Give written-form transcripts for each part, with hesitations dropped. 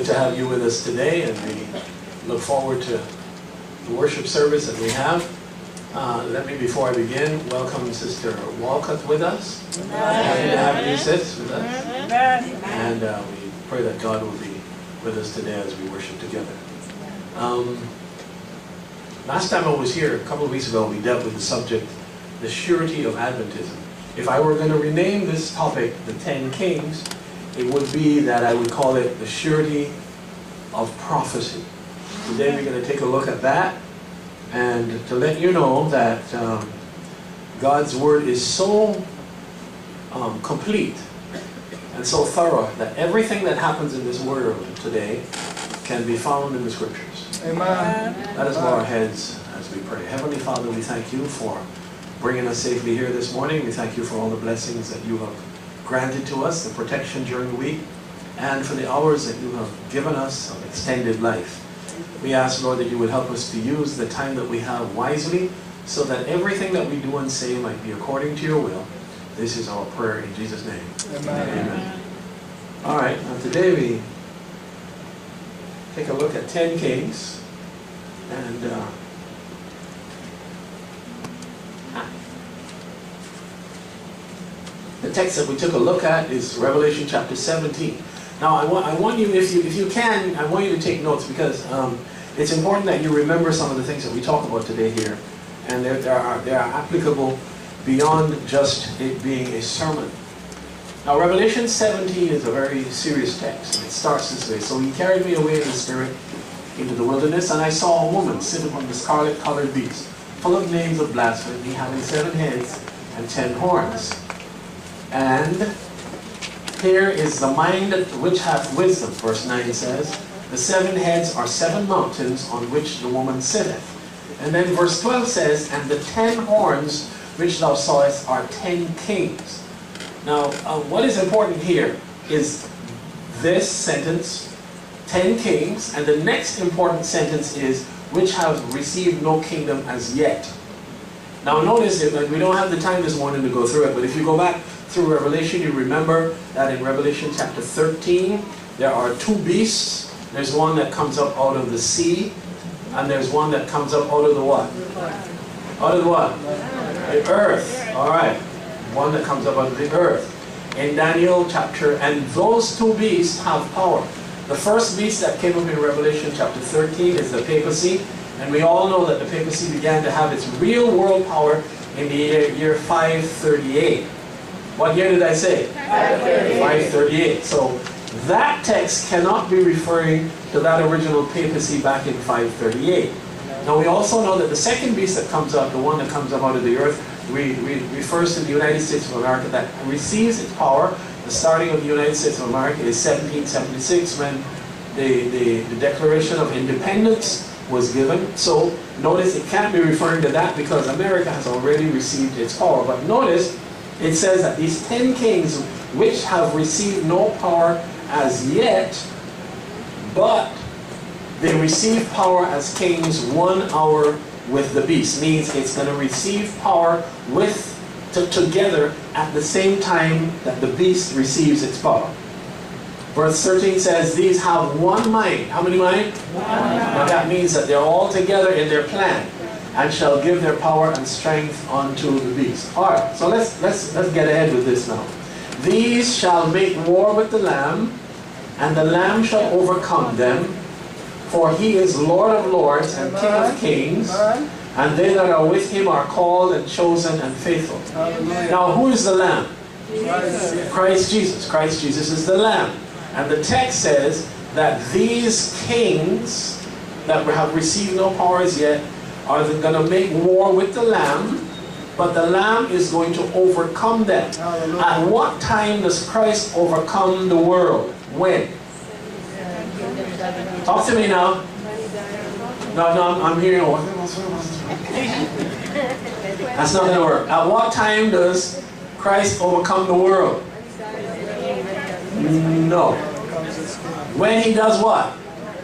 Good to have you with us today, and we look forward to the worship service that we have. Let me, before I begin, welcome Sister Walcott with us. Happy to have you, sis, with us. And we pray that God will be with us today as we worship together. Last time I was here, a couple of weeks ago, we dealt with the subject, the surety of Adventism. If I were going to rename this topic, the 10 Kings, it would be that I would call it the surety of prophecy. Today we're going to take a look at that, and to let you know that God's Word is so complete and so thorough that everything that happens in this world today can be found in the Scriptures. Amen. Let us bow our heads as we pray. Heavenly Father, we thank you for bringing us safely here this morning. We thank you for all the blessings that you have granted to us, the protection during the week, and for the hours that you have given us of extended life. We ask, Lord, that you would help us to use the time that we have wisely so that everything that we do and say might be according to your will. This is our prayer in Jesus' name. Amen. Amen. All right, now today we take a look at 10 Kings, and the text that we took a look at is Revelation chapter 17. Now, I want you, if you can, I want you to take notes, because it's important that you remember some of the things that we talk about today here, and they are applicable beyond just it being a sermon. Now, Revelation 17 is a very serious text, and it starts this way. So he carried me away in the Spirit into the wilderness, and I saw a woman sit upon the scarlet-colored beast, full of names of blasphemy, having 7 heads and 10 horns. And here is the mind which hath wisdom, verse 9 says. The 7 heads are 7 mountains on which the woman sitteth. And then verse 12 says, and the 10 horns which thou sawest are 10 kings. Now, what is important here is this sentence, 10 kings, and the next important sentence is, which have received no kingdom as yet. Now notice, we don't have the time this morning to go through it, but if you go back through Revelation, you remember that in Revelation chapter 13, there are 2 beasts. There's one that comes up out of the sea, and there's one that comes up out of the what? Out of the what? The earth. All right. One that comes up out of the earth. In Daniel chapter, and those 2 beasts have power. The first beast that came up in Revelation chapter 13 is the papacy, and we all know that the papacy began to have its real world power in the year 538. What year did I say? 538. So that text cannot be referring to that original papacy back in 538. Now we also know that the second beast that comes up, the one that comes up out of the earth, refers to the United States of America, that receives its power. The starting of the United States of America is 1776, when the Declaration of Independence was given. So notice it can't be referring to that, because America has already received its power. But notice it says that these 10 kings which have received no power as yet, but they receive power as kings 1 hour with the beast. Means it's going to receive power together at the same time that the beast receives its power. Verse 13 says, these have one mind. How many mind? One. Now that means that they're all together in their plan, and shall give their power and strength unto the beast. All right, so let's get ahead with this now. These shall make war with the Lamb, and the Lamb shall overcome them, for he is Lord of lords and King of kings, and they that are with him are called and chosen and faithful. Now, who is the Lamb? Christ Jesus. Christ Jesus is the Lamb. And the text says that these kings that have received no power as yet are going to make war with the Lamb, but the Lamb is going to overcome them. At what time does Christ overcome the world? When? Talk to me now. No, I'm hearing what? That's not going to work. At what time does Christ overcome the world? No. When he does what?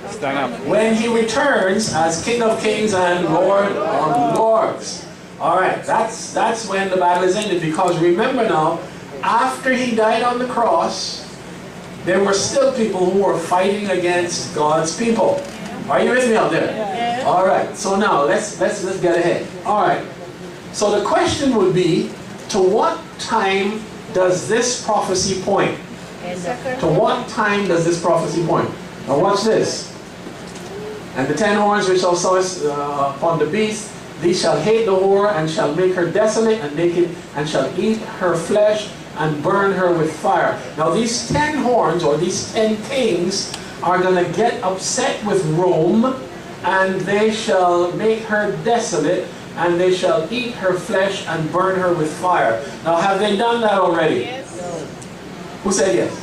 Stand up. When he returns as King of Kings and Lord of Lords. Alright, that's when the battle is ended. Because remember now, after he died on the cross, there were still people who were fighting against God's people. Are you with me out there? Yeah. All right. So now let's get ahead. All right. So the question would be, to what time does this prophecy point? To what time does this prophecy point? Now watch this. And the 10 horns which thou sawest upon the beast, these shall hate the whore, and shall make her desolate and naked, and shall eat her flesh, and burn her with fire. Now these 10 horns, or these 10 kings, are going to get upset with Rome, and they shall make her desolate, and they shall eat her flesh and burn her with fire. Now have they done that already? Yes. Who said yes?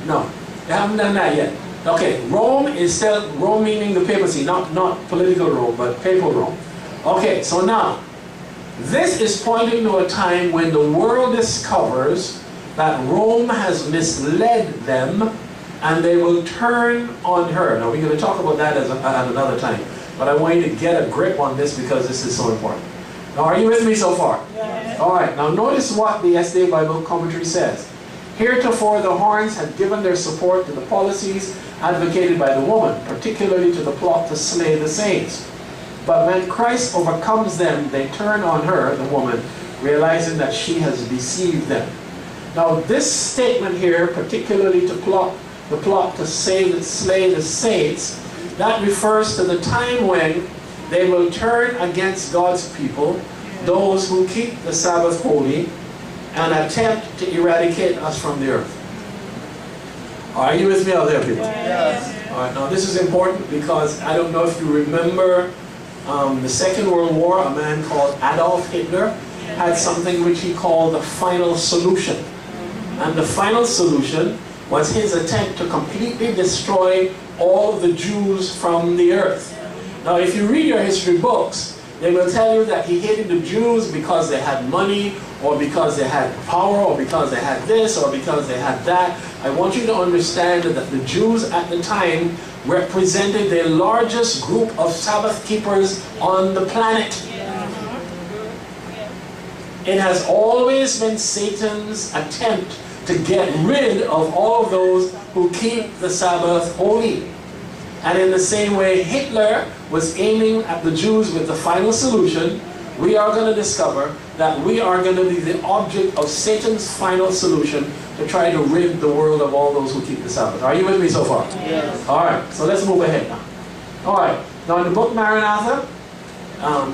No. They haven't done that yet. Okay, Rome is still, Rome meaning the papacy, not political Rome, but papal Rome. Okay, so now, this is pointing to a time when the world discovers that Rome has misled them, and they will turn on her. Now we're going to talk about that at another time, but I want you to get a grip on this because this is so important. Now are you with me so far? Yes. Alright, now notice what the SD Bible commentary says. Heretofore the horns had given their support to the policies advocated by the woman, particularly to the plot to slay the saints. But when Christ overcomes them, they turn on her, the woman, realizing that she has deceived them. Now this statement here, particularly the plot to slay the saints, that refers to the time when they will turn against God's people, those who keep the Sabbath holy, and attempt to eradicate us from the earth. Are you with me out there, people? Yes. All right, now this is important because I don't know if you remember the Second World War. A man called Adolf Hitler had something which he called the final solution. And the final solution was his attempt to completely destroy all of the Jews from the earth. Now if you read your history books, they will tell you that he hated the Jews because they had money, or because they had power, or because they had this, or because they had that. I want you to understand that the Jews at the time represented the largest group of Sabbath keepers on the planet. It has always been Satan's attempt to get rid of all of those who keep the Sabbath holy. And in the same way Hitler was aiming at the Jews with the final solution, we are going to discover that we are going to be the object of Satan's final solution to try to rid the world of all those who keep the Sabbath. Are you with me so far? Yes. Alright, so let's move ahead now. Alright, now in the book Maranatha,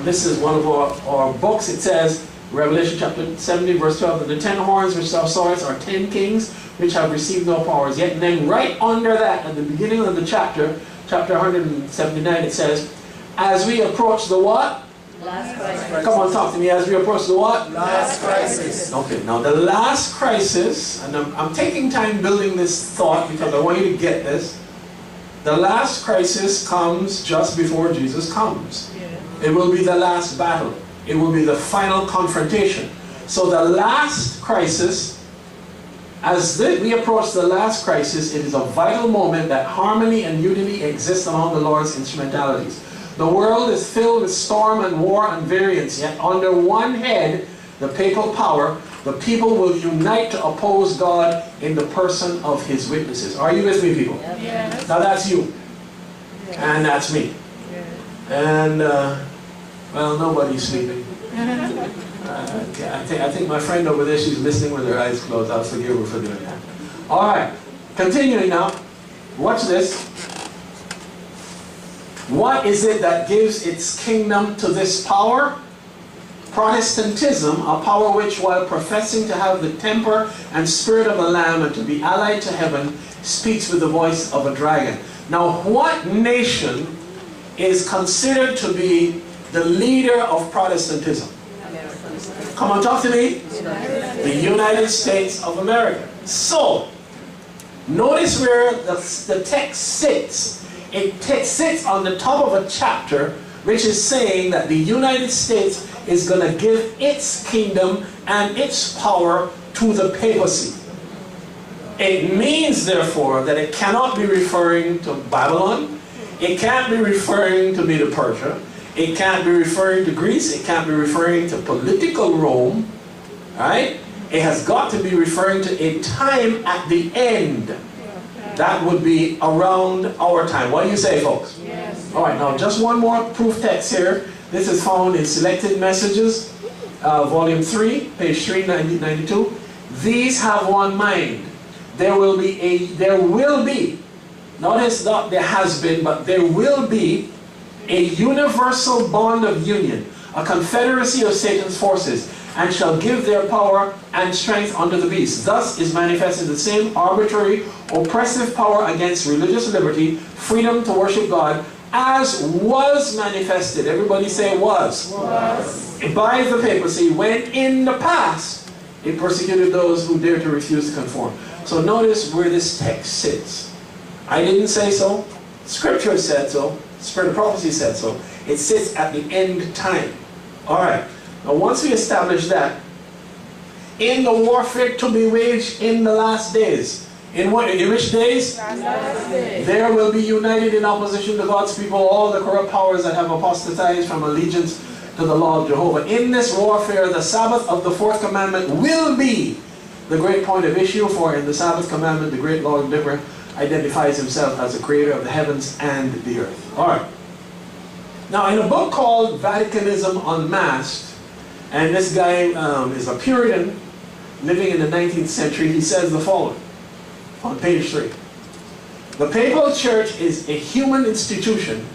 this is one of our books. It says, Revelation chapter 17 verse 12, that the 10 horns which thou sawest are 10 kings which have received no powers yet. And then right under that, at the beginning of the chapter 179, it says, as we approach the what? Last crisis. Come on, talk to me. As we approach the what? Last crisis. Okay, now the last crisis, and I'm taking time building this thought because I want you to get this. The last crisis comes just before Jesus comes. It will be the last battle. It will be the final confrontation. So the last crisis, as we approach the last crisis, it is a vital moment that harmony and unity exist among the Lord's instrumentalities. The world is filled with storm and war and variance, yet under one head, the papal power, the people will unite to oppose God in the person of his witnesses. Are you with me, people? Yes. Now that's you. And that's me. And, well, nobody's sleeping. Okay, I think my friend over there, she's listening with her eyes closed. I'll forgive her for doing that. All right, continuing now. Watch this. What is it that gives its kingdom to this power? Protestantism, a power which, while professing to have the temper and spirit of a lamb and to be allied to heaven, speaks with the voice of a dragon. Now, what nation is considered to be the leader of Protestantism? Come on, talk to me. The United States of America. So, notice where the text sits. It sits on the top of a chapter which is saying that the United States is going to give its kingdom and its power to the papacy. It means, therefore, that it cannot be referring to Babylon. It can't be referring to Medo-Persia. It can't be referring to Greece. It can't be referring to political Rome. Right? It has got to be referring to a time at the end That would be around our time. What do you say, folks? Yes. All right, now just one more proof text here. This is found in Selected Messages, Volume 3, page 392. These have one mind. There will be, notice not there has been, but there will be a universal bond of union, a confederacy of Satan's forces, and shall give their power and strength unto the beast. Thus is manifested the same arbitrary, oppressive power against religious liberty, freedom to worship God, as was manifested, everybody say was, by the papacy, when in the past it persecuted those who dared to refuse to conform. So notice where this text sits. I didn't say so. Scripture said so. Spirit of prophecy said so. It sits at the end time. Alright. Now once we establish that, in the warfare to be waged in the last days, in which days? Last days. There will be united in opposition to God's people all the corrupt powers that have apostatized from allegiance to the law of Jehovah. In this warfare, the Sabbath of the fourth commandment will be the great point of issue, for in the Sabbath commandment, the great lawgiver identifies himself as the creator of the heavens and the earth. All right. Now, in a book called Vaticanism Unmasked, and this guy is a Puritan living in the 19th century, he says the following on page 3. The papal church is a human institution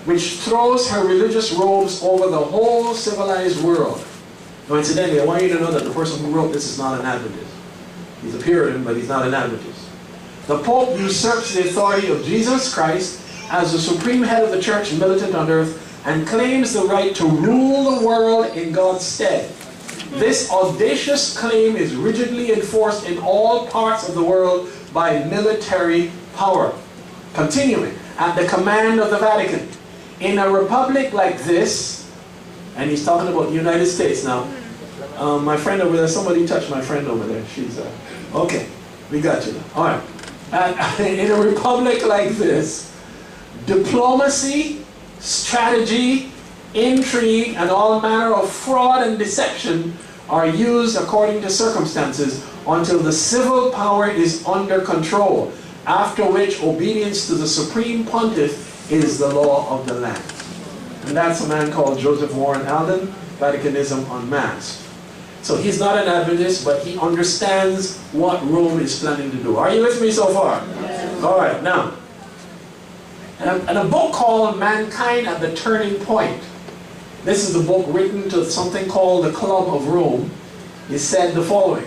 which throws her religious robes over the whole civilized world. Now, incidentally, I want you to know that the person who wrote this is not an Adventist. He's a Puritan, but he's not an Adventist. The Pope usurps the authority of Jesus Christ as the supreme head of the church militant on earth and claims the right to rule the world in God's stead. This audacious claim is rigidly enforced in all parts of the world by military power. Continuing, at the command of the Vatican. In a republic like this, and he's talking about the United States now. My friend over there, somebody touched my friend over there. She's, okay, we got you now. All right. In a republic like this, diplomacy, strategy, intrigue, and all manner of fraud and deception are used according to circumstances until the civil power is under control, after which obedience to the supreme pontiff is the law of the land. And that's a man called Joseph Warren Alden, Vaticanism Unmasked. So he's not an Adventist, but he understands what Rome is planning to do. Are you with me so far? Yes. All right, now. And a book called Mankind at the Turning Point. This is the book written to something called the Club of Rome. It said the following.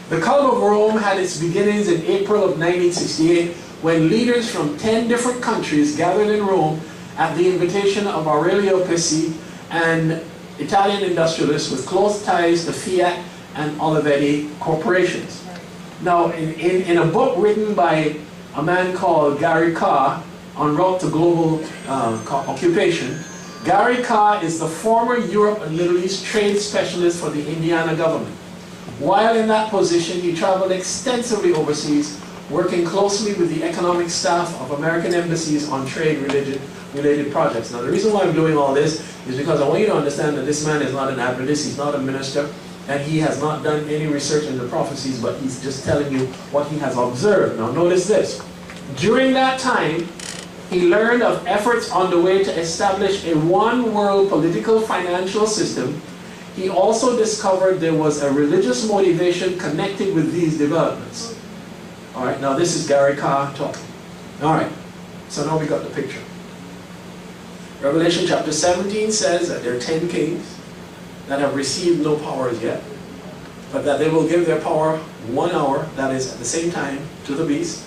The Club of Rome had its beginnings in April of 1968 when leaders from 10 different countries gathered in Rome at the invitation of Aurelio Pesci, an Italian industrialist with close ties to Fiat and Olivetti corporations. Now, in a book written by a man called Gary Carr, En route to global occupation, Gary Carr is the former Europe and Middle East trade specialist for the Indiana government. While in that position, he traveled extensively overseas, working closely with the economic staff of American embassies on trade-related projects. Now, the reason why I'm doing all this is because I want you to understand that this man is not an Adventist, he's not a minister, and he has not done any research into prophecies, but he's just telling you what he has observed. Now, notice this. During that time, he learned of efforts underway to establish a one-world political financial system. He also discovered there was a religious motivation connected with these developments. All right, now this is Gary Carr talking. All right, so now we got the picture. Revelation chapter 17 says that there are 10 kings that have received no power as yet, but that they will give their power 1 hour, that is at the same time, to the beast.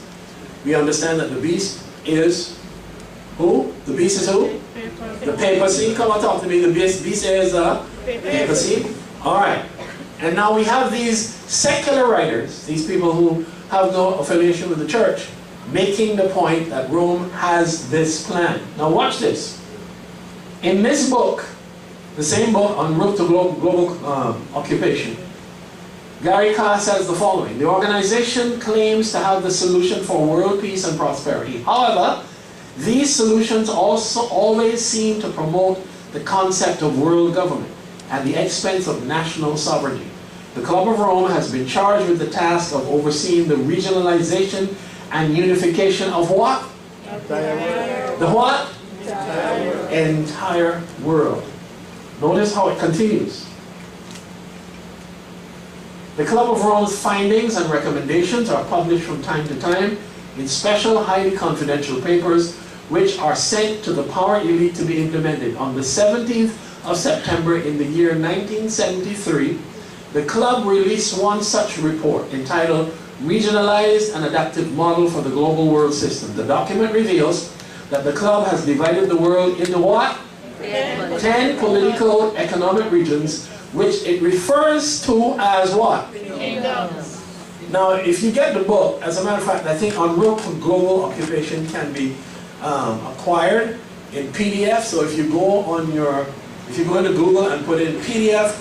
We understand that the beast is who? The beast is who? The papacy. Come on, talk to me. The beast is the papacy. All right. And now we have these secular writers, these people who have no affiliation with the church, making the point that Rome has this plan. Now watch this. In this book, the same book, En route to global occupation, Gary Carr says the following. The organization claims to have the solution for world peace and prosperity. However, these solutions also always seem to promote the concept of world government at the expense of national sovereignty. The Club of Rome has been charged with the task of overseeing the regionalization and unification of what? The what? Entire world. Notice how it continues. The Club of Rome's findings and recommendations are published from time to time in special, highly confidential papers, which are sent to the power elite to be implemented. On the 17th of September in the year 1973, the club released one such report entitled Regionalized and Adaptive Model for the Global World System. The document reveals that the club has divided the world into what? 10 political economic regions, which it refers to as what? Kingdoms. Now, if you get the book, as a matter of fact, I think En Route to Global Occupation can be acquired in PDF. So if you go on if you go into Google and put in PDF :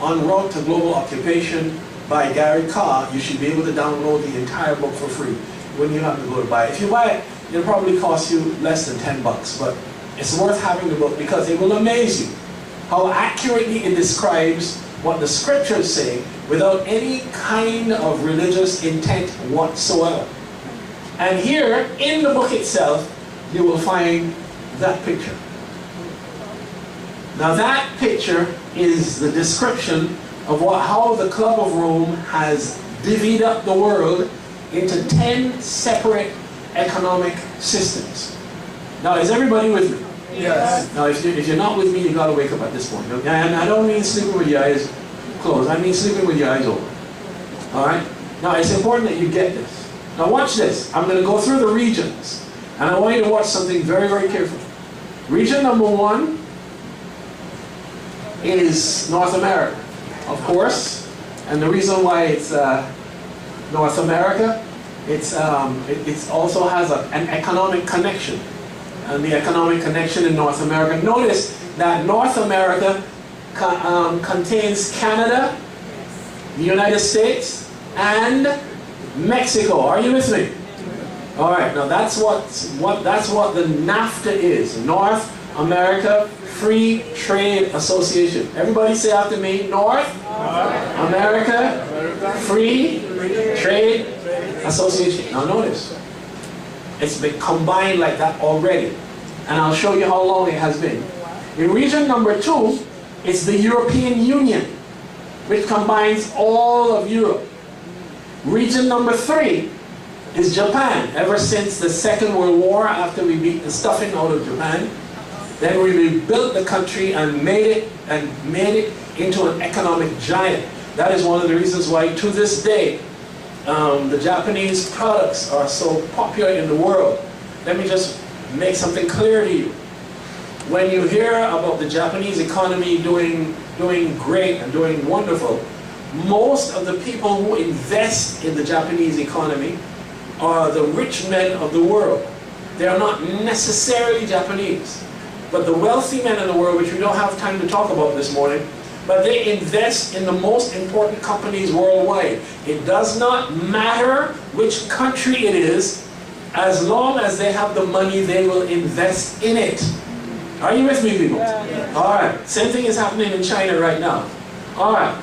En Route to Global Occupation by Gary Carr, you should be able to download the entire book for free when you have to go to buy it. If you buy it, it'll probably cost you less than $10, but it's worth having the book because it will amaze you how accurately it describes what the scriptures say without any kind of religious intent whatsoever. And here, in the book itself, you will find that picture. Now that picture is the description of how the Club of Rome has divvied up the world into 10 separate economic systems. Now, is everybody with me? Yes. Now, if you're not with me, you got to wake up at this point. And I don't mean sleeping with your eyes closed. I mean sleeping with your eyes open. All right? Now, it's important that you get this. Now, watch this. I'm going to go through the regions. And I want you to watch something very, very carefully. Region number 1 is North America, of course. And the reason why it's North America, it also has an economic connection. And the economic connection in North America. Notice that North America contains Canada, the United States, and Mexico. Are you with me? All right. Now that's what the NAFTA is. North America Free Trade Association. Everybody say after me. North America Free Trade Association. Now notice. It's been combined like that already. And I'll show you how long it has been. In region number 2, it's the European Union, which combines all of Europe. Region number 3 is Japan. Ever since the Second World War, after we beat the stuffing out of Japan, then we rebuilt the country and made it into an economic giant. That is one of the reasons why, to this day, the Japanese products are so popular in the world. Let me just make something clear to you. When you hear about the Japanese economy doing great and doing wonderful, most of the people who invest in the Japanese economy are the rich men of the world. They are not necessarily Japanese, but the wealthy men in the world, which we don't have time to talk about this morning, but they invest in the most important companies worldwide. It does not matter which country it is, as long as they have the money, they will invest in it. Are you with me, people? Yeah. All right. Same thing is happening in China right now. All right.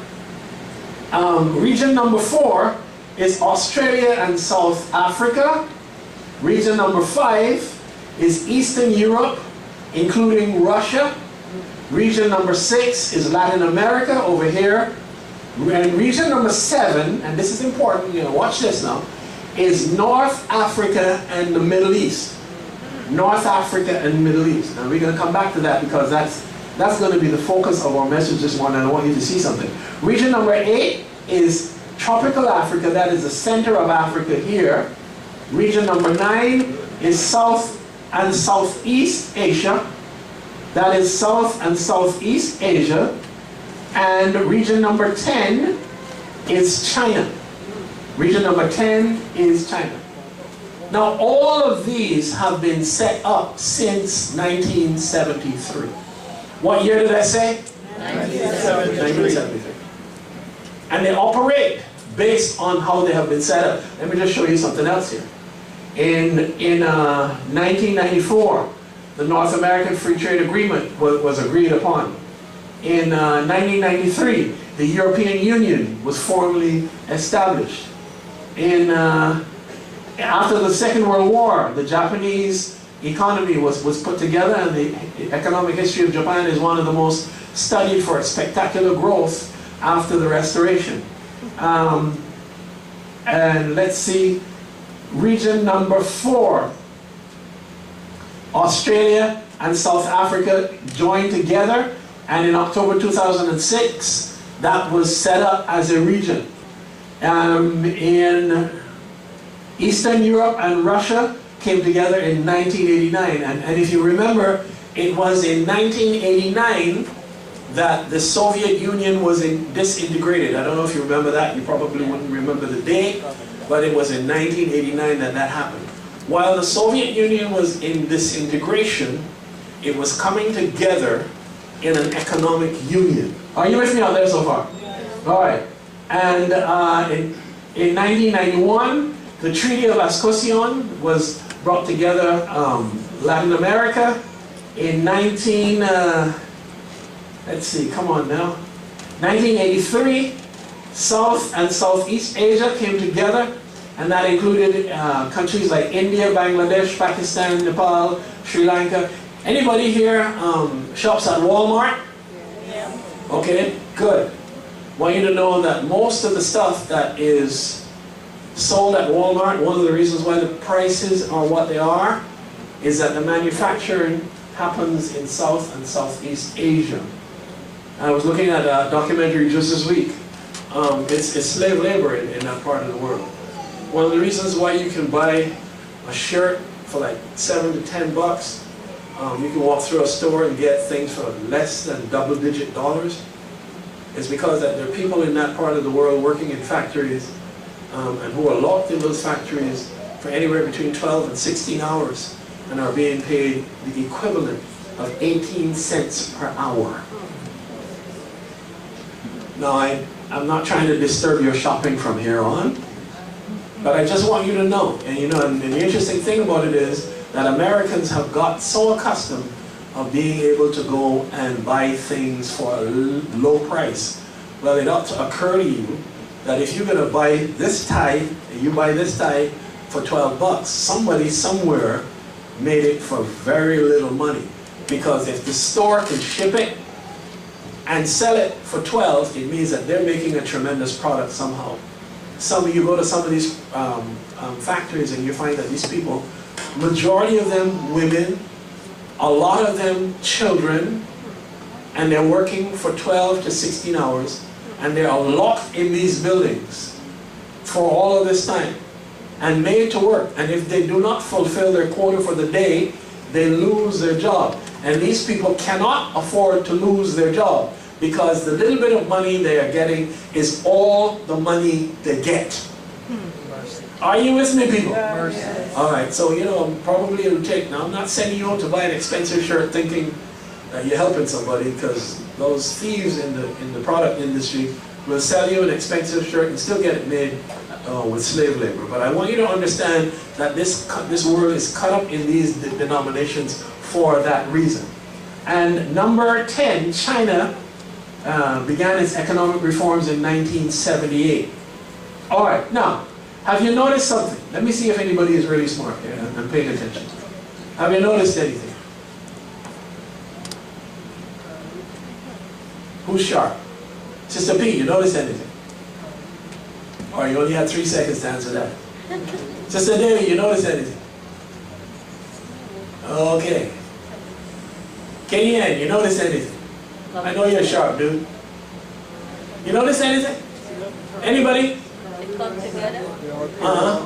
Region number 4 is Australia and South Africa. Region number 5 is Eastern Europe, including Russia. Region number 6 is Latin America over here. And region number 7, and this is important, watch this now, is North Africa and the Middle East. North Africa and Middle East. Now we're going to come back to that because that's going to be the focus of our message this morning, and I want you to see something. Region number 8 is Tropical Africa. That is the center of Africa here. Region number 9 is South and Southeast Asia. That is South and Southeast Asia. And region number 10 is China. Region number 10 is China. Now, all of these have been set up since 1973. What year did I say? 1973. And they operate based on how they have been set up. Let me just show you something else here. In 1994, the North American Free Trade Agreement was agreed upon. In 1993, the European Union was formally established. In After the Second World War, the Japanese economy was put together, and the economic history of Japan is one of the most studied for its spectacular growth after the Restoration. And let's see, region number 4, Australia and South Africa joined together, and in October 2006, that was set up as a region. In Eastern Europe and Russia came together in 1989, and if you remember, it was in 1989 that the Soviet Union was disintegrated. I don't know if you remember that. You probably wouldn't remember the date, but it was in 1989 that that happened. While the Soviet Union was in disintegration, it was coming together in an economic union. Are you with me out there so far? All right. And in 1991, the Treaty of Ascension was brought together Latin America. In 1983, South and Southeast Asia came together, and that included countries like India, Bangladesh, Pakistan, Nepal, Sri Lanka. Anybody here shops at Walmart? Yeah. Okay, good. Want you to know that most of the stuff that is sold at Walmart, one of the reasons why the prices are what they are, is that the manufacturing happens in South and Southeast Asia. I was looking at a documentary just this week. It's slave labor in that part of the world. One of the reasons why you can buy a shirt for like $7 to $10, you can walk through a store and get things for less than double-digit dollars, is because that there are people in that part of the world working in factories and who are locked in those factories for anywhere between 12 and 16 hours and are being paid the equivalent of 18 cents per hour. Now, I'm not trying to disturb your shopping from here on, but I just want you to know, and and the interesting thing about it is that Americans have got so accustomed of being able to go and buy things for a low price. Well, it ought to occur to you that if you're going to buy this tie, and you buy this tie for $12, somebody somewhere made it for very little money. Because if the store can ship it and sell it for 12, it means that they're making a tremendous product somehow. You go to some of these factories and you find that these people, majority of them women, a lot of them children, and they're working for 12 to 16 hours, and they are locked in these buildings for all of this time and made to work. And if they do not fulfill their quota for the day, they lose their job. And these people cannot afford to lose their job, because the little bit of money they are getting is all the money they get. Are you with me, people? All right, so probably it'll take, now I'm not sending you out to buy an expensive shirt thinking that you're helping somebody, because those thieves in the product industry will sell you an expensive shirt and still get it made with slave labor. But I want you to understand that this world is cut up in these denominations for that reason. And number 10, China began its economic reforms in 1978. All right, now, have you noticed something? Let me see if anybody is really smart here and paying attention. Have you noticed anything? Who's sharp? Sister P, you noticed anything? Or you only had 3 seconds to answer that. Sister Debbie, you noticed anything? Okay. Kenyan, you noticed anything? I know you're sharp, dude. You notice anything? Anybody? They come together. Uh-huh.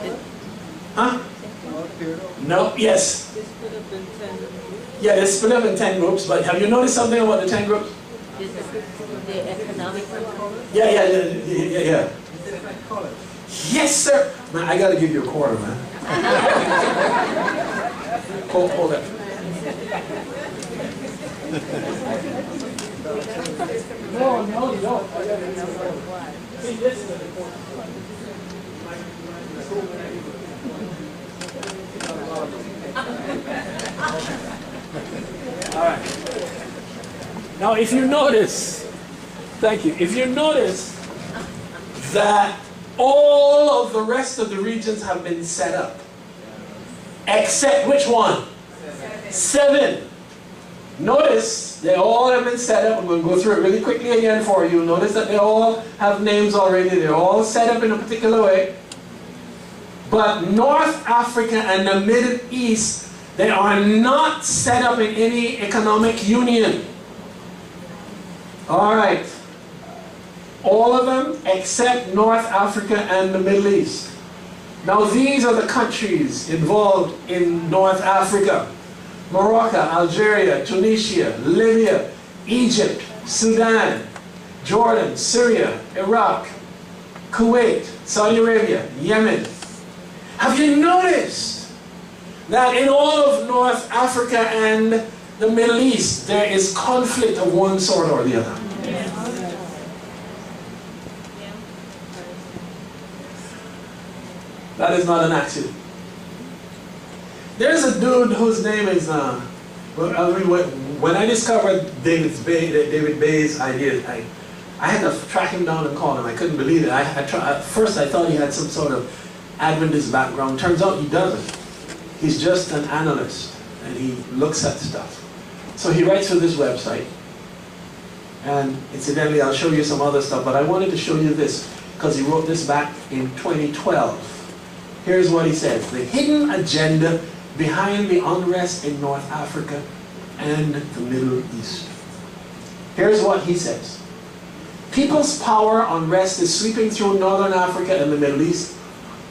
Huh? No? Yes. Yeah, they're split up in 10 groups, but have you noticed something about the 10 groups? The economic reform. Yeah. Yes, sir. Man, I gotta give you a quarter, man. Hold it. No. See, this is the important part. All right. Now, if you notice, thank you. If you notice that all of the rest of the regions have been set up, Except which one? 7. Notice they all have been set up. I'm going to go through it really quickly again for you. Notice that they all have names already. They're all set up in a particular way. But North Africa and the Middle East, they are not set up in any economic union. All right. All of them except North Africa and the Middle East. Now these are the countries involved in North Africa: Morocco, Algeria, Tunisia, Libya, Egypt, Sudan, Jordan, Syria, Iraq, Kuwait, Saudi Arabia, Yemen. Have you noticed that in all of North Africa and the Middle East there is conflict of one sort or the other? That is not an accident. There's a dude whose name is, when I discovered David Bay's ideas, I had to track him down and call him. I couldn't believe it. At first I thought he had some sort of Adventist background. Turns out he doesn't. He's just an analyst, and he looks at stuff. So he writes for this website, and incidentally I'll show you some other stuff, but I wanted to show you this because he wrote this back in 2012. Here's what he says: the hidden agenda behind the unrest in North Africa and the Middle East. Here's what he says: people's power unrest is sweeping through Northern Africa and the Middle East,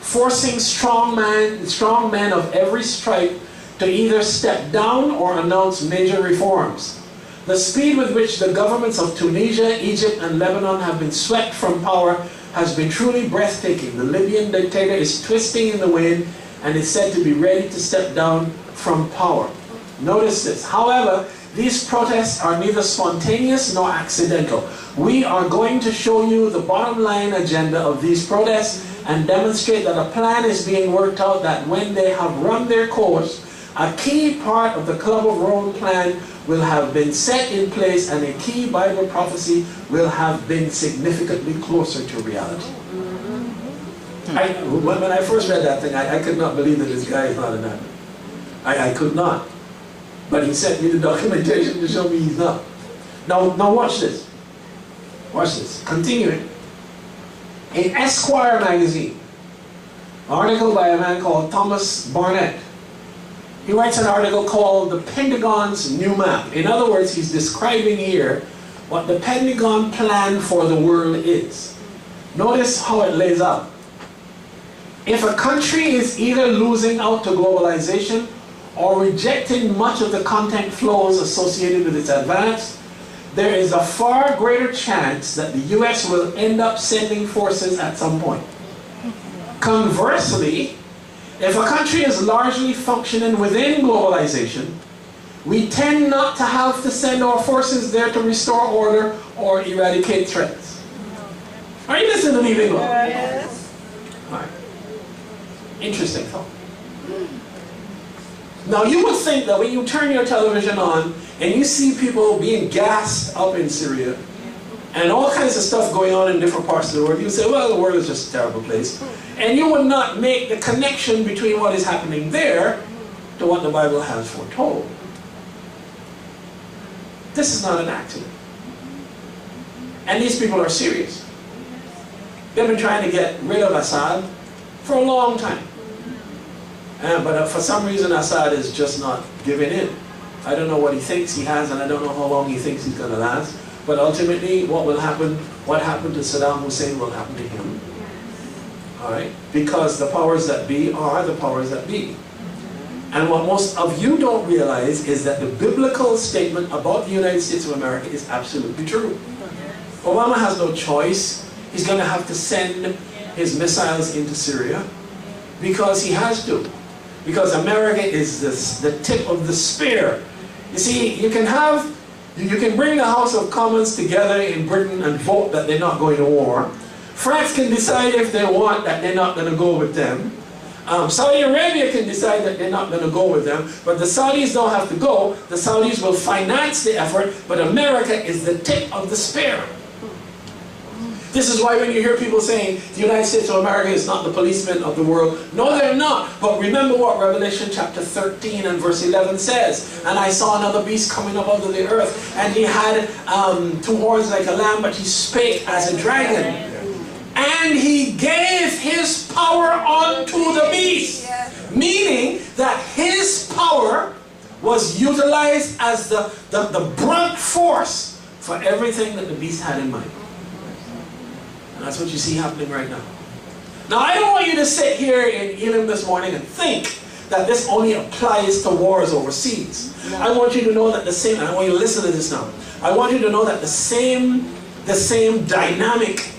forcing strong men of every stripe to either step down or announce major reforms. The speed with which the governments of Tunisia, Egypt, and Lebanon have been swept from power has been truly breathtaking. The Libyan dictator is twisting in the wind and is said to be ready to step down from power. Notice this. However, these protests are neither spontaneous nor accidental. We are going to show you the bottom line agenda of these protests and demonstrate that a plan is being worked out that when they have run their course, a key part of the Club of Rome plan will have been set in place and a key Bible prophecy will have been significantly closer to reality. When I first read that thing, I could not believe that this guy is not an actor. I could not. But he sent me the documentation to show me he's not. Now watch this. Watch this. Continuing. In Esquire magazine, an article by a man called Thomas Barnett. He writes an article called The Pentagon's New Map. In other words, he's describing here what the Pentagon plan for the world is. Notice how it lays out. If a country is either losing out to globalization or rejecting much of the content flows associated with its advance, there is a far greater chance that the US will end up sending forces at some point. Conversely, if a country is largely functioning within globalization, we tend not to have to send our forces there to restore order or eradicate threats. Are you listening to me, Bingo? Yes. All right. Interesting thought. Now you would think that when you turn your television on and you see people being gassed up in Syria and all kinds of stuff going on in different parts of the world, you would say, well, the world is just a terrible place. And you would not make the connection between what is happening there to what the Bible has foretold. This is not an accident. And these people are serious. They've been trying to get rid of Assad for a long time. But for some reason Assad is just not giving in. I don't know what he thinks he has, and I don't know how long he thinks he's going to last. But ultimately, what happened to Saddam Hussein will happen to him. All right? Because the powers that be are the powers that be. And what most of you don't realize is that the biblical statement about the United States of America is absolutely true. Obama has no choice. He's going to have to send his missiles into Syria because he has to. Because America is the tip of the spear. You see, you can bring the House of Commons together in Britain and vote that they're not going to war. France can decide if they want that they're not going to go with them. Saudi Arabia can decide that they're not going to go with them, but the Saudis don't have to go. The Saudis will finance the effort, but America is the tip of the spear. This is why when you hear people saying the United States of America is not the policeman of the world, no, they're not. But remember what Revelation chapter 13 and verse 11 says. And I saw another beast coming up out of the earth, and he had 2 horns like a lamb, but he spake as a dragon. And he gave his power unto the beast. Meaning that his power was utilized as the brunt force for everything that the beast had in mind. And that's what you see happening right now. Now, I don't want you to sit here in Elim this morning and think that this only applies to wars overseas. No. I want you to know that the same, and I want you to listen to this now. I want you to know that the same dynamic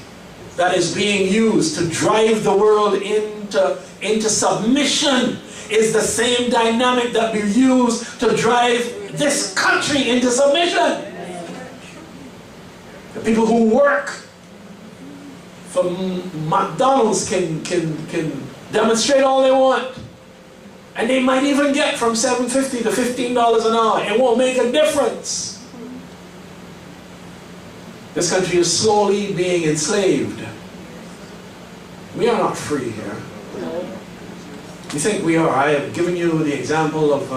that is being used to drive the world into submission is the same dynamic that we use to drive this country into submission. The people who work for McDonald's can demonstrate all they want. And they might even get from $7.50 to $15 an hour. It won't make a difference. This country is slowly being enslaved. We are not free here. You think we are? I have given you the example of,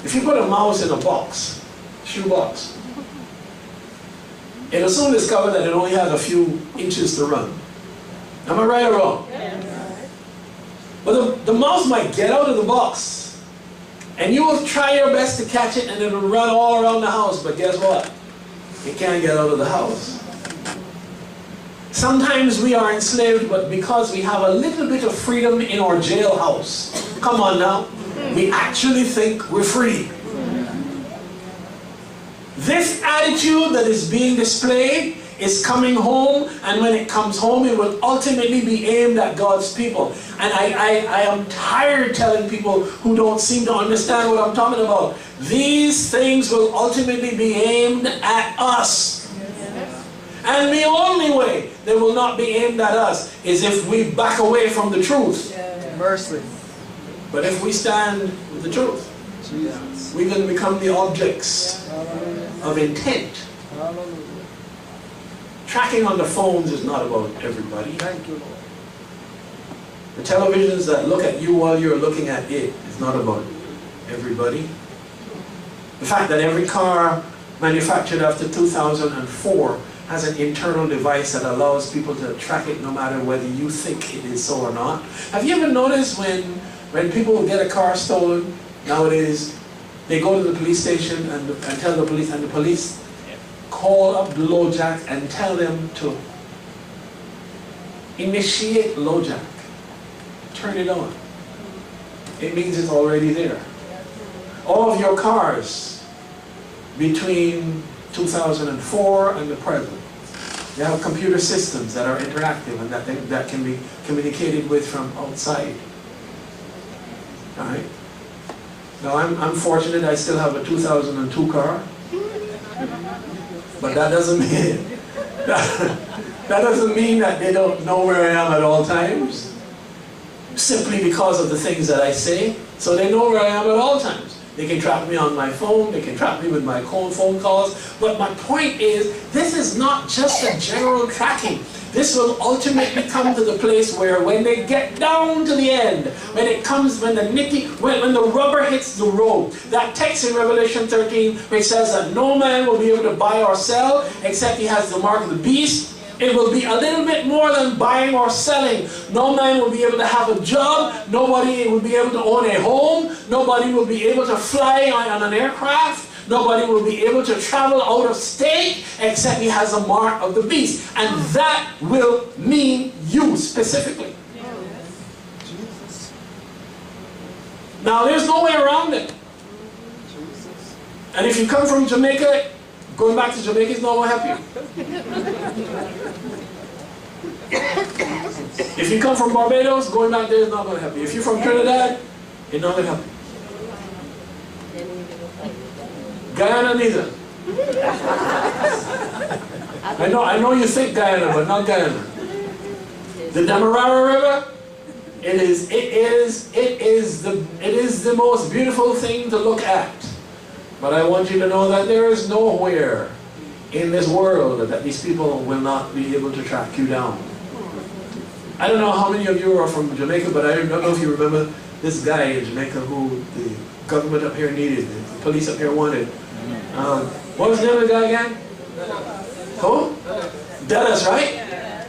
if you put a mouse in a box, shoe box, it'll soon discover that it only has a few inches to run. Am I right or wrong? Yeah. But the mouse might get out of the box, and you will try your best to catch it, and it'll run all around the house, but guess what? It can't get out of the house. Sometimes we are enslaved, but because we have a little bit of freedom in our jailhouse, come on now, we actually think we're free. This attitude that is being displayed is coming home, and when it comes home, it will ultimately be aimed at God's people. And I am tired telling people who don't seem to understand what I'm talking about. These things will ultimately be aimed at us. And the only way they will not be aimed at us is if we back away from the truth. Mercy. But if we stand with the truth, we're going to become the objects of intent. Tracking on the phones is not about everybody. Thank you, Lord. The televisions that look at you while you're looking at it is not about everybody. The fact that every car manufactured after 2004 has an internal device that allows people to track it no matter whether you think it is so or not. Have you ever noticed when people get a car stolen nowadays, they go to the police station and tell the police, and the police call up the LoJack and tell them to initiate LoJack. Turn it on. It means it's already there. All of your cars between 2004 and the present, they have computer systems that are interactive and that can be communicated with from outside. All right? Now I'm fortunate I still have a 2002 car, but that doesn't mean that they don't know where I am at all times, simply because of the things that I say. So they know where I am at all times. They can track me on my phone, they can track me with my phone calls. But my point is, this is not just a general tracking. This will ultimately come to the place where when they get down to the end, when the rubber hits the road, that text in Revelation 13 which says that no man will be able to buy or sell except he has the mark of the beast. It will be a little bit more than buying or selling. No man will be able to have a job. Nobody will be able to own a home. Nobody will be able to fly on an aircraft. Nobody will be able to travel out of state except he has a mark of the beast. And that will mean you specifically. Now there's no way around it. And if you come from Jamaica, going back to Jamaica is not going to help you. If you come from Barbados, going back there is not going to help you. If you're from Trinidad, it's not going to help you. Guyana neither. I know you think Guyana, but not Guyana. The Demerara River, it is the most beautiful thing to look at. But I want you to know that there is nowhere in this world that these people will not be able to track you down. I don't know how many of you are from Jamaica, but I don't know if you remember this guy in Jamaica who the government up here needed, the police up here wanted. What was the name of the guy again? Who? Dennis, right? Yeah.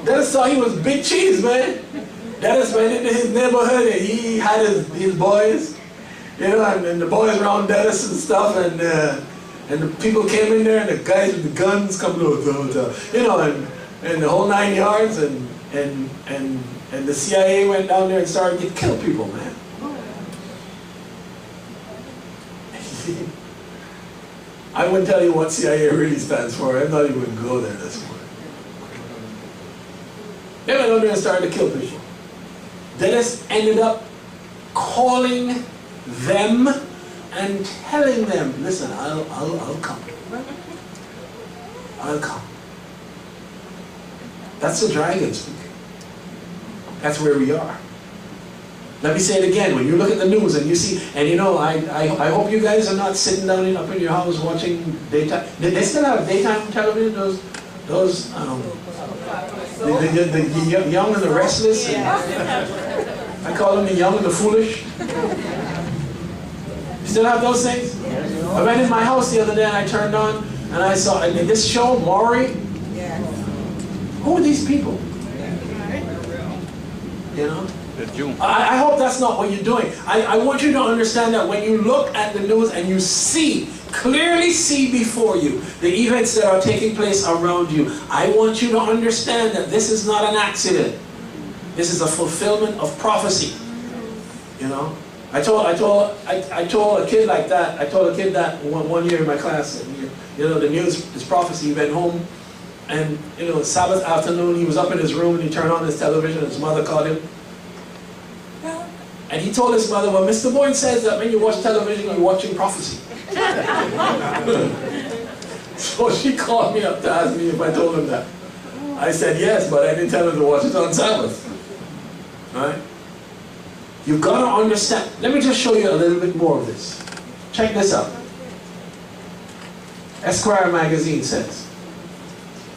Dennis thought he was big cheese, man. Dennis went into his neighborhood and he had his boys, you know, and the boys around Dennis and stuff, and the people came in there and the guys with the guns coming over, you know, and the whole 9 yards, and the CIA went down there and started to kill people, man. I wouldn't tell you what CIA really stands for. I thought you wouldn't go there this morning. They went out there and started to kill people. Dennis ended up calling them and telling them, listen, I'll come. I'll come. That's the dragon speaking. That's where we are. Let me say it again. When you look at the news and you see, and you know, I hope you guys are not sitting down up in your house watching daytime. They still have daytime television, those the young and the restless. And I call them the young and the foolish. You still have those things? I went in my house the other day and I turned on and I saw in this show, Maury. Who are these people? You know? I hope that's not what you're doing. I want you to understand that when you look at the news and you clearly see before you the events that are taking place around you, I want you to understand that this is not an accident. This is a fulfillment of prophecy. You know? I told a kid like that, I told a kid that one year in my class, and, you know, the news is prophecy. He went home and, you know, Sabbath afternoon, he was up in his room and he turned on his television and his mother called him. And he told his mother, well, Mr. Bowen says that when you watch television, you're watching prophecy. So she called me up to ask me if I told him that. I said yes, but I didn't tell her to watch it on Sabbath. Right? You've got to understand. Let me just show you a little bit more of this. Check this out. Esquire magazine says,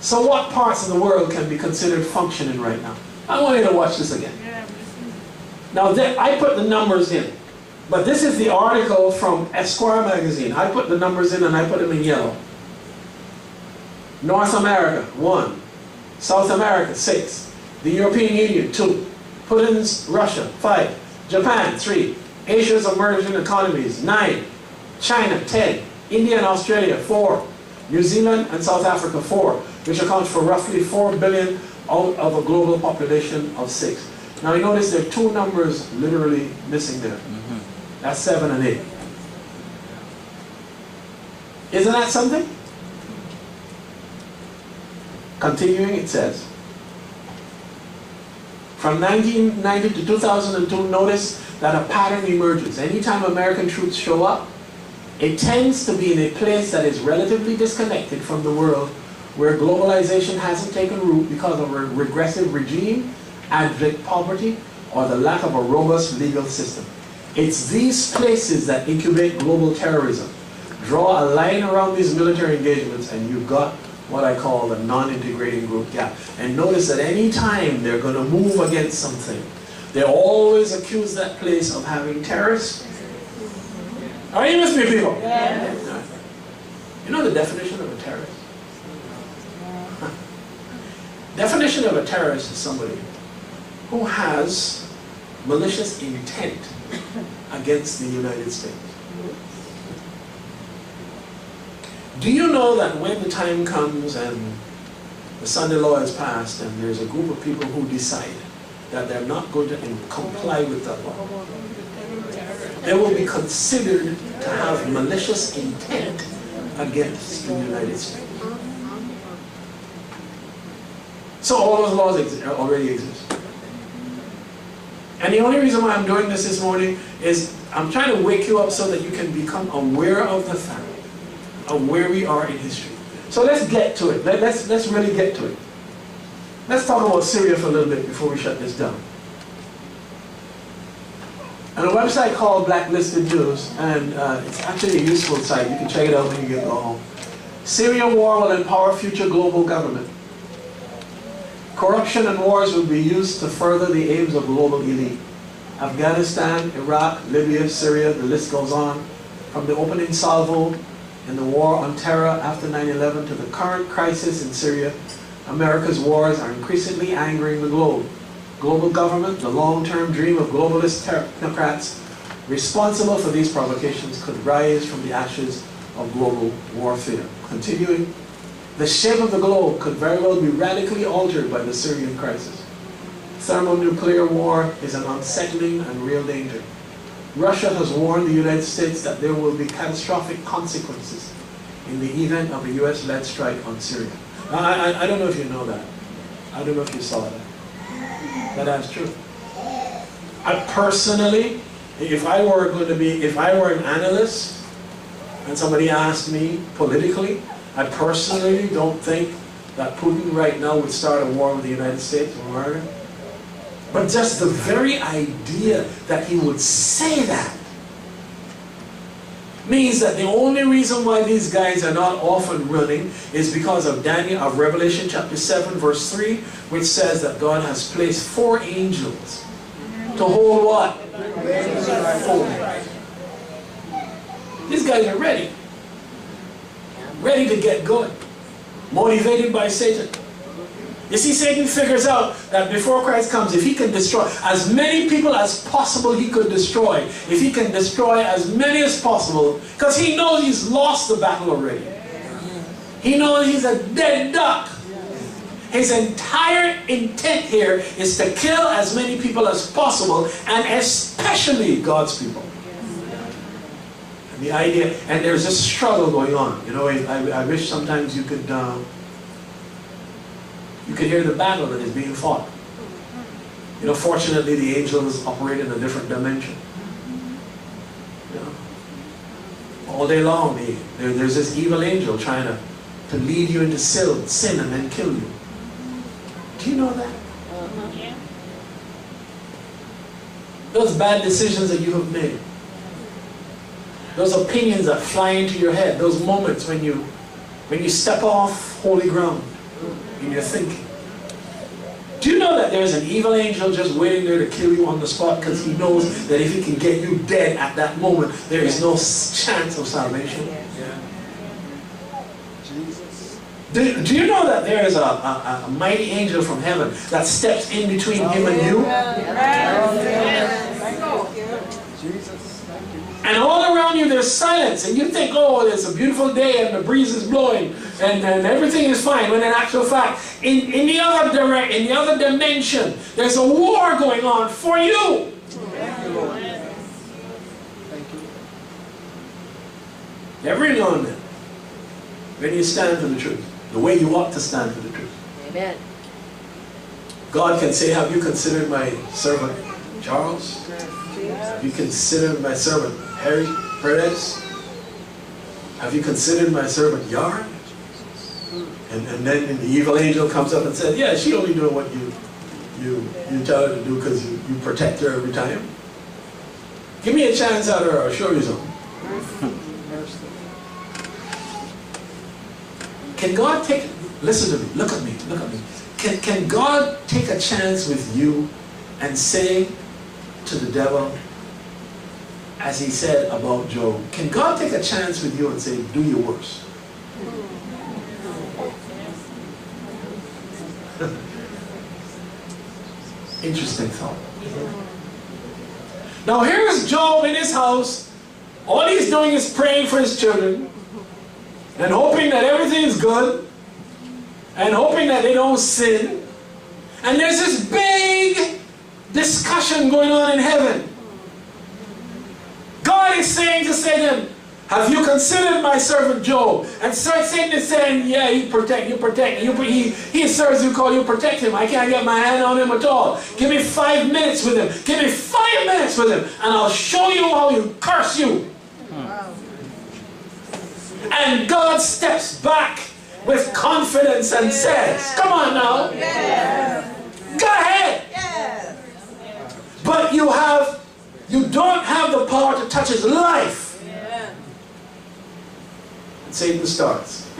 so what parts of the world can be considered functioning right now? I want you to watch this again. Now, I put the numbers in, but this is the article from Esquire magazine. I put the numbers in and I put them in yellow. North America, 1. South America, 6. The European Union, 2. Put in Russia, 5. Japan, 3. Asia's emerging economies, 9. China, 10. India and Australia, 4. New Zealand and South Africa, 4, which accounts for roughly 4 billion out of a global population of 6. Now you notice there are 2 numbers literally missing there. That's 7 and 8. Isn't that something? Continuing, it says, from 1990 to 2002, notice that a pattern emerges. Anytime American troops show up, it tends to be in a place that is relatively disconnected from the world, where globalization hasn't taken root because of a regressive regime, abject poverty, or the lack of a robust legal system. It's these places that incubate global terrorism. Draw a line around these military engagements and you've got what I call the non-integrating group gap. And notice that any time they're going to move against something, they always accuse that place of having terrorists. Are you with me, people? Yes. You know the definition of a terrorist? Definition of a terrorist is somebody who has malicious intent against the United States. Do you know that when the time comes and the Sunday law is passed and there's a group of people who decide that they're not going to comply with that law, they will be considered to have malicious intent against the United States? So all those laws already exist. And the only reason why I'm doing this morning is I'm trying to wake you up so that you can become aware of the fact of where we are in history. So let's get to it. Let's really get to it. Let's talk about Syria for a little bit before we shut this down. on a website called Blacklisted News, and it's actually a useful site. You can check it out when you get home. Syria war will empower future global government. Corruption and wars will be used to further the aims of global elite. Afghanistan, Iraq, Libya, Syria, the list goes on. From the opening salvo in the war on terror after 9/11 to the current crisis in Syria, America's wars are increasingly angering the globe. Global government, the long-term dream of globalist technocrats responsible for these provocations, could rise from the ashes of global warfare. Continuing, the shape of the globe could very well be radically altered by the Syrian crisis. Thermonuclear war is an unsettling and real danger. Russia has warned the United States that there will be catastrophic consequences in the event of a US-led strike on Syria. Now, I don't know if you know that. I don't know if you saw that. But that's true. I personally, if I were an analyst and somebody asked me politically, I personally don't think that Putin right now would start a war with the United States of America. But just the very idea that he would say that means that the only reason why these guys are not off and running is because of Revelation chapter 7 verse 3, which says that God has placed 4 angels to hold what? These guys are ready. Ready to get going. Motivated by Satan. You see, Satan figures out that before Christ comes, if he can destroy as many people as possible, he could destroy. If he can destroy as many as possible, because he knows he's lost the battle already. He knows he's a dead duck. His entire intent here is to kill as many people as possible, and especially God's people. And the idea, and there's a struggle going on. You know, I wish sometimes you could hear the battle that is being fought. You know, fortunately the angels operate in a different dimension. You know, all day long there's this evil angel trying to lead you into sin and then kill you. Do you know that? Those bad decisions that you have made, those opinions that fly into your head, those moments when you step off holy ground in your thinking. Do you know that there's an evil angel just waiting there to kill you on the spot because he knows that if he can get you dead at that moment, there is no chance of salvation? Do you know that there is a mighty angel from heaven that steps in between him and you? And all around you there's silence, and you think, oh, it's a beautiful day and the breeze is blowing and everything is fine, when in actual fact, in the other dimension, there's a war going on for you. Every now and then, when you stand for the truth, the way you ought to stand for the truth. Amen. God can say, have you considered my servant Charles? Have you considered my servant Harry Perez? Have you considered my servant Yar? And then the evil angel comes up and says, yeah, she only doing what you tell her to do because you protect her every time. Give me a chance out of her, I'll show you something. Can God take, listen to me, look at me. Can God take a chance with you and say to the devil, as he said about Job, can God take a chance with you and say, do your worst? Interesting thought. Now here's Job in his house. All he's doing is praying for his children and hoping that everything is good and hoping that they don't sin. And there's this big discussion going on in heaven. God is saying to Satan, have you considered my servant Job? And Satan is saying, yeah, you protect. He serves you, call you protect him. I can't get my hand on him at all. Give me 5 minutes with him. Give me 5 minutes with him, and I'll show you how you curse you. And God steps back with confidence and says, come on now. Yes. Go ahead. Yes. But you have You don't have the power to touch his life. Yeah. And Satan starts.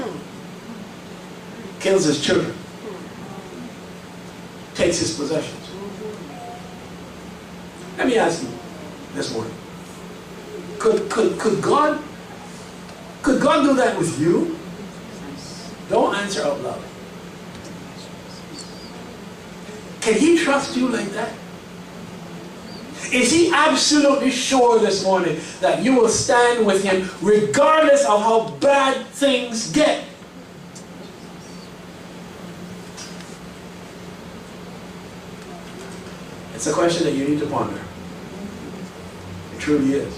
Kills his children. Takes his possessions. Let me ask you this morning. Could God do that with you? Don't answer out loud. Can he trust you like that? Is he absolutely sure this morning that you will stand with him regardless of how bad things get? It's a question that you need to ponder. It truly is.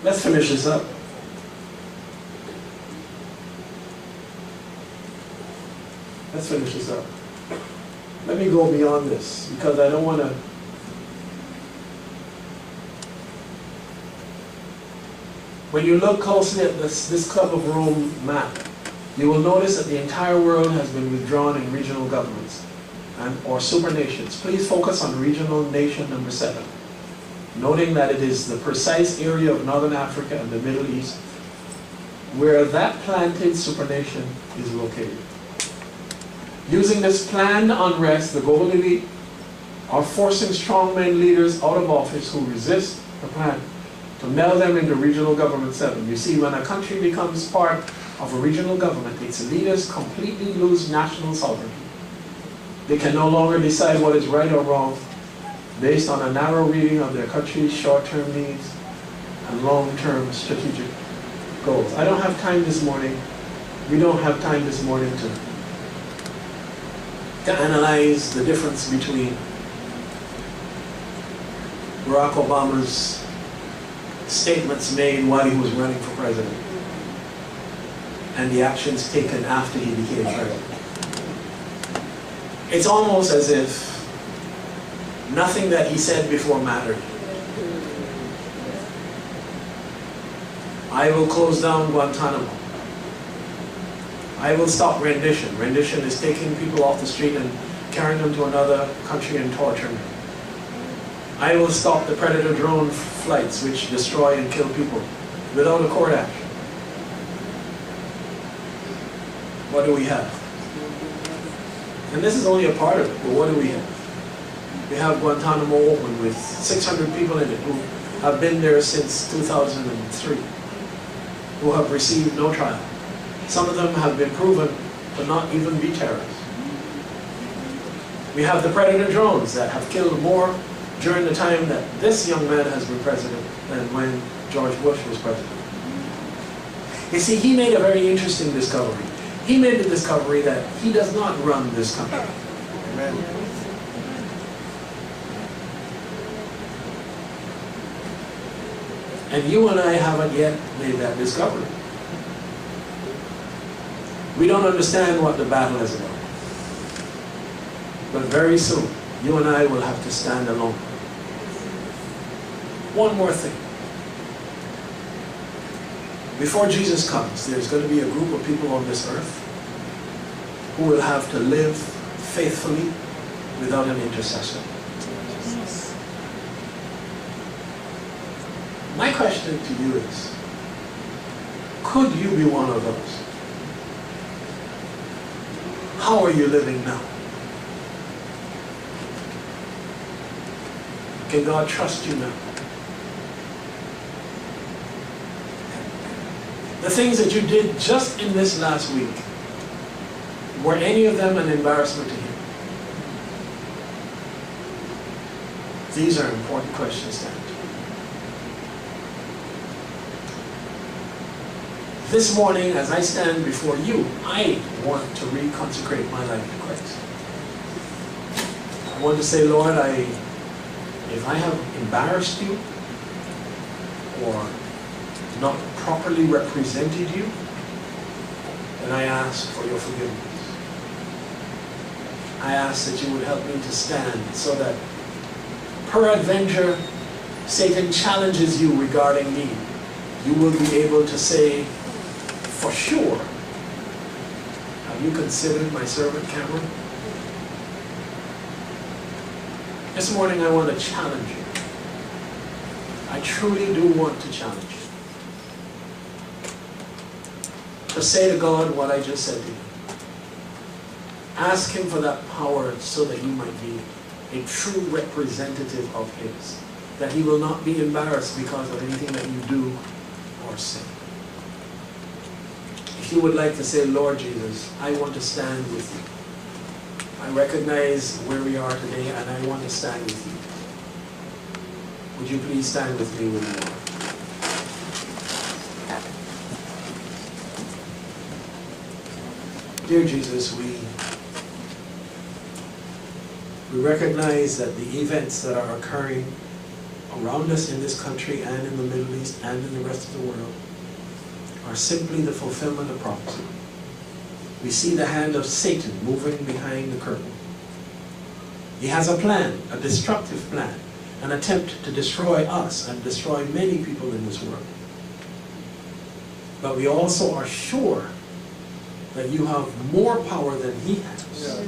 Let's finish this up. Let's finish this up. Let me go beyond this because I don't want to. When you look closely at this Club of Rome map, you will notice that the entire world has been withdrawn in regional governments or supernations. Please focus on regional nation number 7, noting that it is the precise area of Northern Africa and the Middle East where that planted supernation is located. Using this planned unrest, the global elite are forcing strongman leaders out of office who resist the plan to meld them into regional government 7. You see, when a country becomes part of a regional government, its leaders completely lose national sovereignty. They can no longer decide what is right or wrong based on a narrow reading of their country's short-term needs and long-term strategic goals. I don't have time this morning. We don't have time this morning to analyze the difference between Barack Obama's statements made while he was running for president and the actions taken after he became president. It's almost as if nothing that he said before mattered. I will close down Guantanamo. I will stop rendition. Rendition is taking people off the street and carrying them to another country and torturing them. I will stop the Predator drone flights which destroy and kill people without a court action. What do we have? And this is only a part of it, but what do we have? We have Guantanamo open with 600 people in it who have been there since 2003, who have received no trial. Some of them have been proven to not even be terrorists. We have the Predator drones that have killed more during the time that this young man has been president than when George Bush was president. You see, he made a very interesting discovery. He made the discovery that he does not run this country. Amen. And you and I haven't yet made that discovery. We don't understand what the battle is about. But very soon, you and I will have to stand alone. One more thing. Before Jesus comes, there's going to be a group of people on this earth who will have to live faithfully without an intercessor. My question to you is, could you be one of those? How are you living now? Can God trust you now? The things that you did just in this last week, were any of them an embarrassment to Him? These are important questions to answer. This morning, as I stand before you, I want to reconsecrate my life to Christ. I want to say, Lord, if I have embarrassed you or not properly represented you, then I ask for your forgiveness. I ask that you would help me to stand so that peradventure Satan challenges you regarding me. You will be able to say, for sure, have you considered my servant Cameron? This morning I want to challenge you. I truly do want to challenge you. To say to God what I just said to you. Ask Him for that power so that you might be a true representative of His. That He will not be embarrassed because of anything that you do or say. If you would like to say, Lord Jesus, I want to stand with you. I recognize where we are today and I want to stand with you. Would you please stand with me where you are? Dear Jesus, we recognize that the events that are occurring around us in this country and in the Middle East and in the rest of the world are simply the fulfillment of prophecy. We see the hand of Satan moving behind the curtain. He has a plan, a destructive plan, an attempt to destroy us and destroy many people in this world. But we also are sure that you have more power than he has. Yes.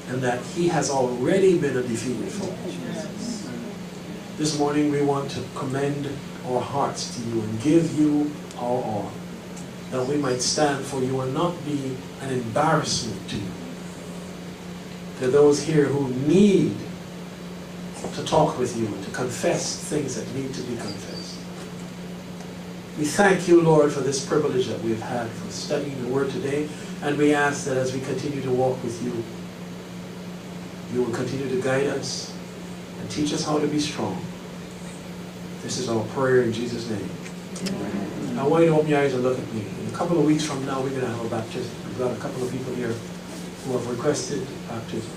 And that he has already been a defeated foe. Yes. This morning we want to commend our hearts to you and give you our all, that we might stand for you and not be an embarrassment to you. To those here who need to talk with you, to confess things that need to be confessed. We thank you, Lord, for this privilege that we've had for studying the Word today, and we ask that as we continue to walk with you, you will continue to guide us and teach us how to be strong. This is our prayer in Jesus' name. Amen. I want you to open your eyes and look at me. In a couple of weeks from now, we're going to have a baptism. We've got a couple of people here who have requested baptism.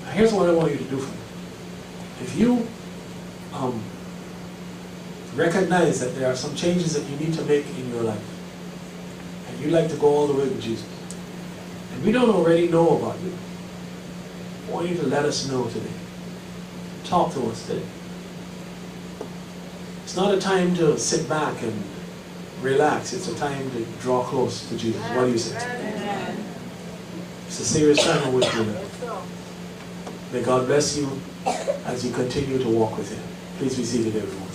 Now, here's what I want you to do for me. If you recognize that there are some changes that you need to make in your life, and you'd like to go all the way with Jesus, and we don't already know about you, I want you to let us know today. Talk to us today. It's not a time to sit back and relax. It's a time to draw close to Jesus. What do you say? It's a serious time in which we live. May God bless you as you continue to walk with Him. Please be seated, everyone.